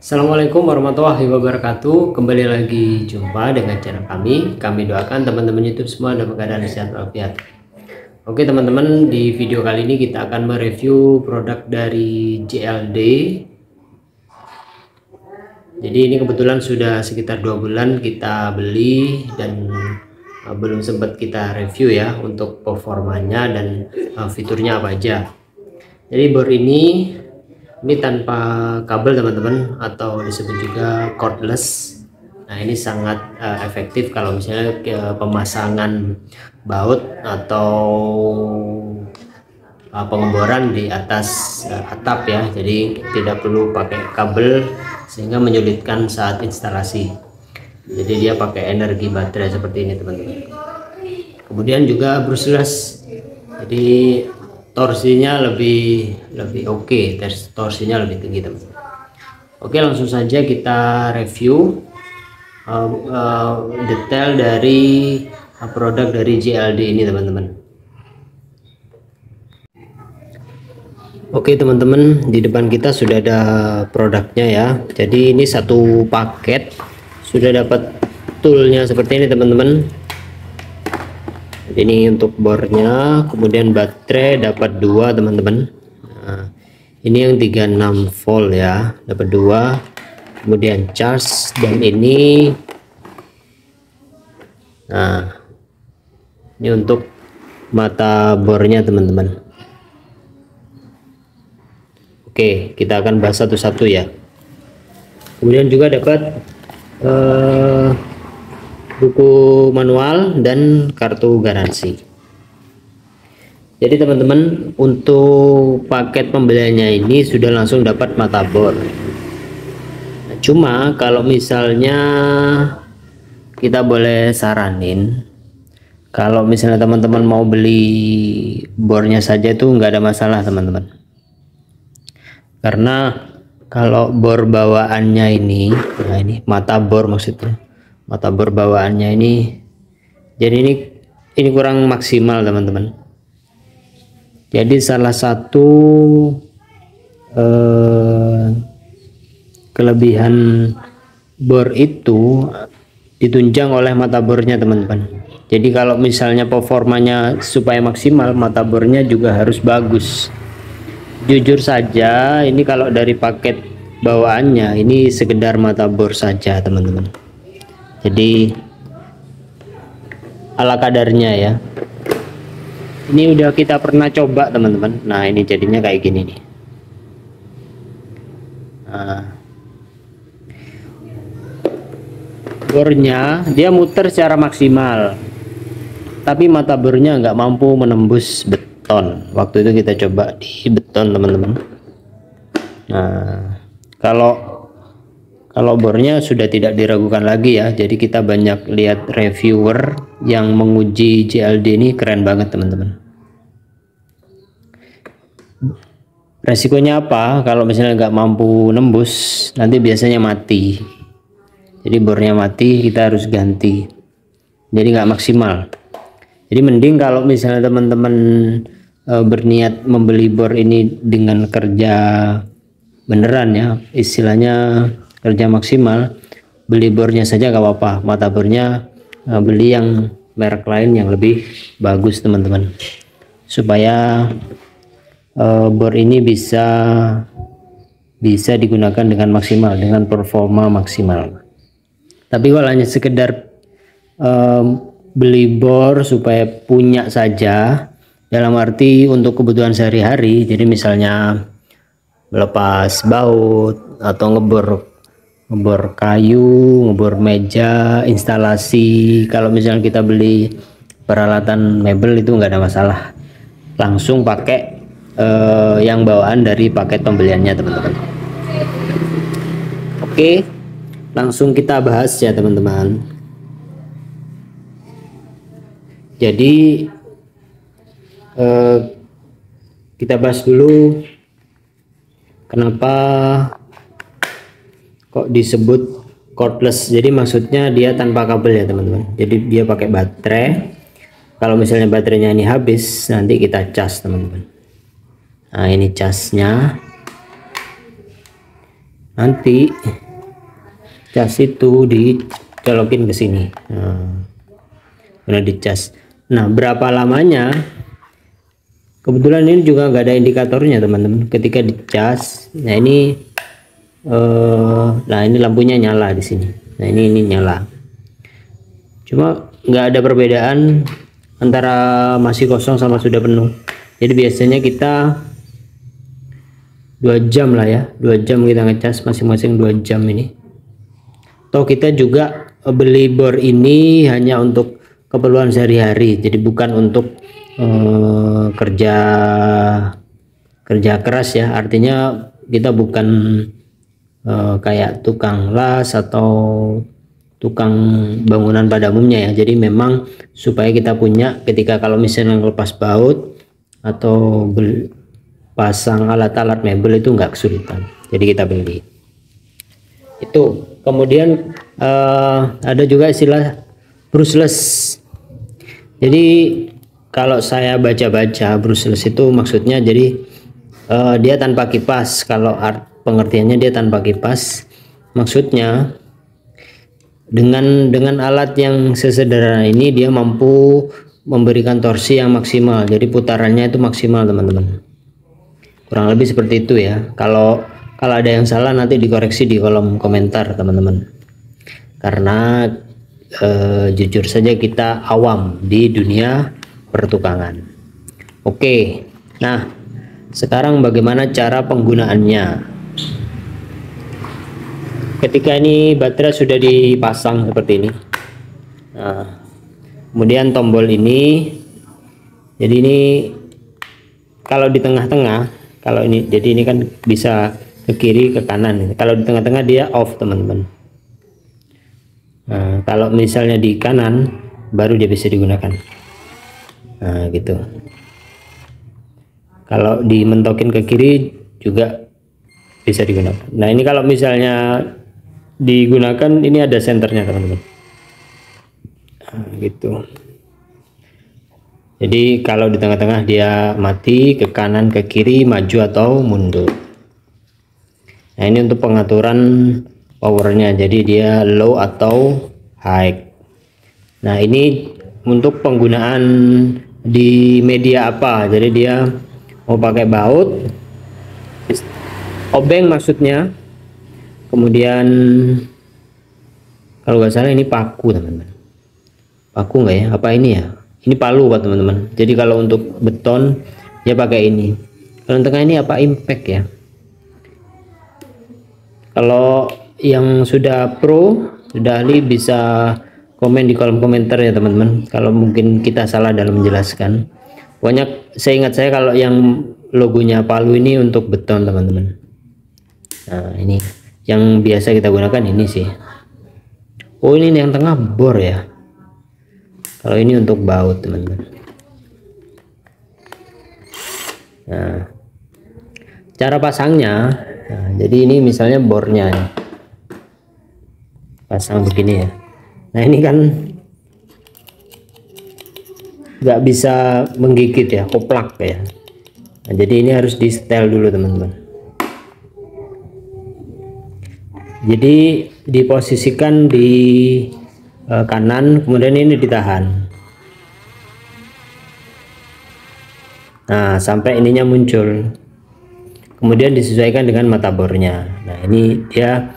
Assalamualaikum warahmatullahi wabarakatuh. Kembali lagi jumpa dengan channel kami. Kami doakan teman-teman YouTube semua dalam keadaan sehat walafiat. Oke teman-teman, di video kali ini kita akan mereview produk dari JLD. Jadi ini kebetulan sudah sekitar 2 bulan kita beli dan belum sempat kita review ya untuk performanya dan fiturnya apa aja. Jadi bor ini tanpa kabel teman-teman, atau disebut juga cordless. Nah ini sangat efektif kalau misalnya pemasangan baut atau pengeboran di atas atap ya, jadi tidak perlu pakai kabel sehingga menyulitkan saat instalasi. Jadi dia pakai energi baterai seperti ini teman-teman. Kemudian juga brushless, jadi torsinya lebih oke, torsinya lebih tinggi teman-teman. Oke, langsung saja kita review detail dari produk dari JLD ini teman-teman. Oke teman-teman, di depan kita sudah ada produknya ya. Jadi ini satu paket, sudah dapat toolnya seperti ini teman-teman. Ini untuk bornya, kemudian baterai dapat 2 teman-teman. Nah, ini yang 36 volt ya, dapat 2. Kemudian charge, dan ini ini untuk mata bornya teman-teman. Oke, kita akan bahas satu-satu ya. Kemudian juga dapat buku manual dan kartu garansi. Jadi teman-teman, untuk paket pembeliannya ini sudah langsung dapat mata bor. Nah, cuma kalau misalnya kita boleh saranin, kalau misalnya teman-teman mau beli bornya saja itu nggak ada masalah teman-teman. Karena kalau bor bawaannya ini, nah ini mata bor maksudnya, mata bor bawaannya ini, jadi ini kurang maksimal teman-teman. Jadi salah satu kelebihan bor itu ditunjang oleh mata bornya teman-teman. Jadi kalau misalnya performanya supaya maksimal, mata bornya juga harus bagus. Jujur saja, ini kalau dari paket bawaannya ini sekedar mata bor saja teman-teman. Jadi ala kadarnya ya. Ini udah kita pernah coba teman-teman. Nah ini jadinya kayak gini nih. Nah, bornya dia muter secara maksimal, tapi mata bornya nggak mampu menembus beton. Waktu itu kita coba di beton teman-teman. Nah kalau bornya sudah tidak diragukan lagi ya. Jadi kita banyak lihat reviewer yang menguji JLD ini, keren banget teman-teman. Resikonya apa? Kalau misalnya nggak mampu nembus, nanti biasanya mati. Jadi bornya mati, kita harus ganti. Jadi nggak maksimal. Jadi mending kalau misalnya teman-teman berniat membeli bor ini dengan kerja beneran ya, istilahnya kerja maksimal, beli bornya saja gak apa-apa, mata bornya beli yang merek lain yang lebih bagus teman-teman, supaya bor ini bisa digunakan dengan maksimal, dengan performa maksimal. Tapi kalau hanya sekedar beli bor supaya punya saja, dalam arti untuk kebutuhan sehari-hari, jadi misalnya melepas baut atau ngebor kayu, ngebor meja, instalasi. Kalau misalnya kita beli peralatan mebel itu nggak ada masalah, langsung pakai yang bawaan dari paket pembeliannya teman-teman. Oke, langsung kita bahas ya teman-teman. Jadi kita bahas dulu kenapa kok disebut cordless. Jadi maksudnya dia tanpa kabel ya teman-teman. Jadi dia pakai baterai. Kalau misalnya baterainya ini habis, nanti kita cas teman-teman. Nah ini casnya. nanti cas itu dicolokin ke sini. Udah dicas. Nah, berapa lamanya? Kebetulan ini juga nggak ada indikatornya teman-teman. Ketika dicas, nah ini nah ini lampunya nyala di sini. Nah ini nyala. Cuma nggak ada perbedaan antara masih kosong sama sudah penuh. Jadi biasanya kita 2 jam lah ya, 2 jam kita ngecas masing-masing 2 jam ini. Toh kita juga beli bor ini hanya untuk keperluan sehari-hari, jadi bukan untuk kerja keras ya. Artinya kita bukan kayak tukang las atau tukang bangunan pada umumnya ya. Jadi memang supaya kita punya ketika kalau misalnya lepas baut atau pasang alat-alat mebel itu nggak kesulitan, jadi kita beli itu. Kemudian ada juga istilah brushless. Jadi kalau saya baca-baca, brushless itu maksudnya jadi dia tanpa kipas. Kalau pengertiannya dia tanpa kipas, maksudnya dengan alat yang sesederhana ini dia mampu memberikan torsi yang maksimal, jadi putarannya itu maksimal teman-teman. Kurang lebih seperti itu ya. Kalau ada yang salah nanti dikoreksi di kolom komentar teman-teman, karena jujur saja kita awam di dunia pertukangan. Oke, nah sekarang bagaimana cara penggunaannya? Ketika ini baterai sudah dipasang seperti ini, nah kemudian tombol ini, jadi ini kalau di tengah-tengah, kalau ini jadi ini kan bisa ke kiri ke kanan. Kalau di tengah-tengah dia off teman-teman. Nah, kalau misalnya di kanan baru dia bisa digunakan. Nah gitu. Kalau dimentokin ke kiri juga bisa digunakan. Nah ini kalau misalnya digunakan, ini ada senternya teman-teman. Nah, gitu. Jadi kalau di tengah-tengah dia mati, ke kanan ke kiri maju atau mundur. Nah ini untuk pengaturan powernya, jadi dia low atau high. Nah ini untuk penggunaan di media apa, jadi dia mau pakai baut, obeng maksudnya, kemudian kalau nggak salah ini paku teman-teman. Paku nggak ya, apa ini ya, ini palu Pak teman-teman. Jadi kalau untuk beton dia pakai ini. Kalau tengah ini apa, impact ya. Kalau yang sudah pro, sudah ahli, bisa komen di kolom komentar ya teman-teman, kalau mungkin kita salah dalam menjelaskan. Pokoknya seingat saya kalau yang logonya palu ini untuk beton teman-teman. Nah ini yang biasa kita gunakan ini sih. Oh ini yang tengah bor ya. Kalau ini untuk baut teman-teman. Nah cara pasangnya, nah, jadi ini misalnya bornya ya, pasang begini ya. Nah ini kan nggak bisa menggigit ya, koplak ya. Nah, jadi ini harus di setel dulu teman-teman. Jadi diposisikan di kanan, kemudian ini ditahan. Nah sampai ininya muncul, kemudian disesuaikan dengan mata bornya. Nah ini dia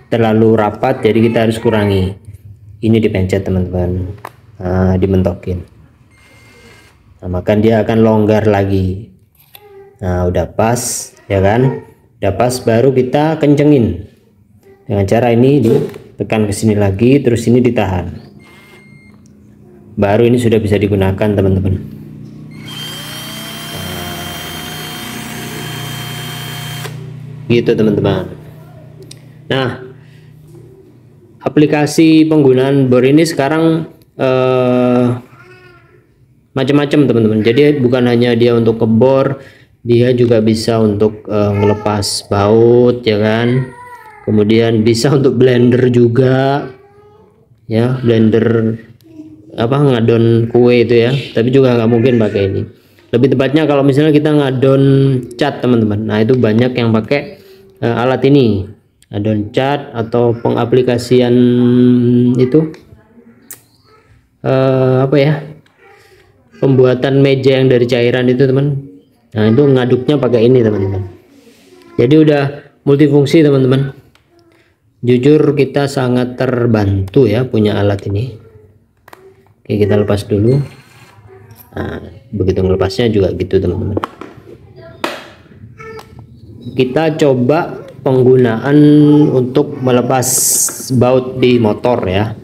terlalu rapat, jadi kita harus kurangi. Ini dipencet teman-teman, nah, dimentokin. Nah maka dia akan longgar lagi. Nah udah pas ya kan, udah pas, baru kita kencengin dengan cara ini, ditekan ke sini lagi, terus ini ditahan, baru ini sudah bisa digunakan teman-teman. Gitu teman-teman. Nah aplikasi penggunaan bor ini sekarang macam-macam teman-teman. Jadi bukan hanya dia untuk kebor, dia juga bisa untuk melepas baut ya kan. Kemudian bisa untuk blender juga ya, blender apa, ngadon kue itu ya, tapi juga nggak mungkin pakai ini. Lebih tepatnya kalau misalnya kita ngadon cat teman-teman, nah itu banyak yang pakai alat ini. add-on cat atau pengaplikasian itu apa ya, pembuatan meja yang dari cairan itu teman. Nah itu ngaduknya pakai ini teman-teman. Jadi udah multifungsi teman-teman. Jujur kita sangat terbantu ya punya alat ini. Oke, kita lepas dulu. Nah, begitu melepasnya juga gitu teman-teman. Kita coba penggunaan untuk melepas baut di motor ya.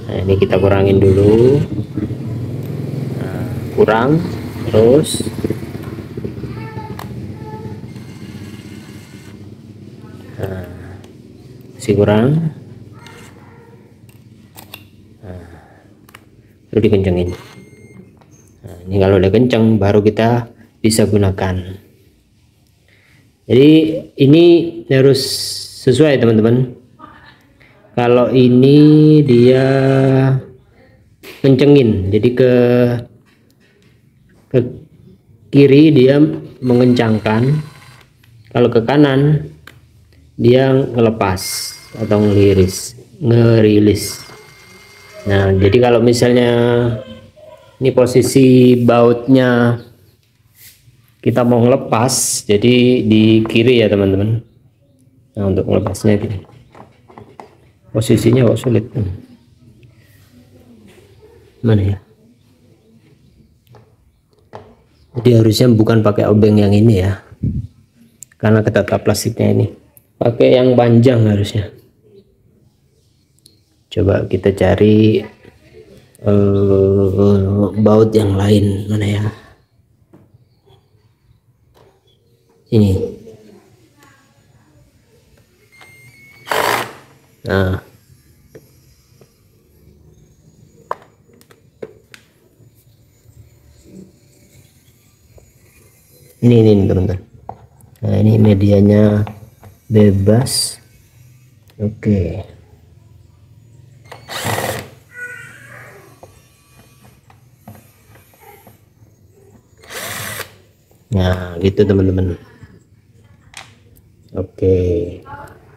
Nah, ini kita kurangin dulu. Nah, kurang, terus masih kurang. Lalu dikencengin. Nah, ini kalau udah kenceng baru kita bisa gunakan. Jadi ini harus sesuai teman-teman. Kalau ini dia kencengin, jadi ke kiri dia mengencangkan, kalau ke kanan dia ngelepas atau ngerilis. Nah jadi kalau misalnya ini posisi bautnya kita mau ngelepas, jadi di kiri ya teman-teman. Nah untuk melepasnya gini, posisinya kok sulit, mana ya, jadi harusnya bukan pakai obeng yang ini ya, karena ketata plastiknya ini, pakai yang panjang harusnya. Coba kita cari baut yang lain, mana ya, ini. Nah ini teman-teman. Nah ini medianya bebas. Oke. Nah gitu teman-teman. Oke,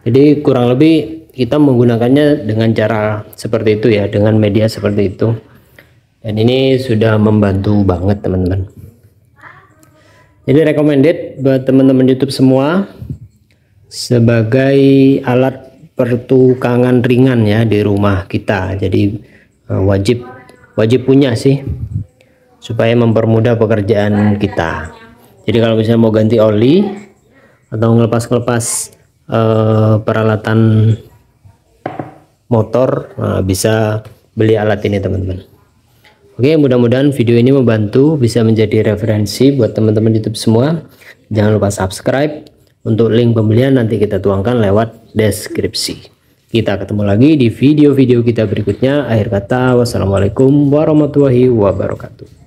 jadi kurang lebih kita menggunakannya dengan cara seperti itu ya, dengan media seperti itu, dan ini sudah membantu banget teman-teman. Jadi recommended buat teman-teman YouTube semua sebagai alat pertukangan ringan ya di rumah kita. Jadi wajib punya sih, supaya mempermudah pekerjaan kita. Jadi kalau misalnya mau ganti oli atau ngelepas peralatan motor, bisa beli alat ini teman-teman. Oke, mudah-mudahan video ini membantu, bisa menjadi referensi buat teman-teman YouTube semua. Jangan lupa subscribe. Untuk link pembelian nanti kita tuangkan lewat deskripsi. Kita ketemu lagi di video-video kita berikutnya. Akhir kata, wassalamualaikum warahmatullahi wabarakatuh.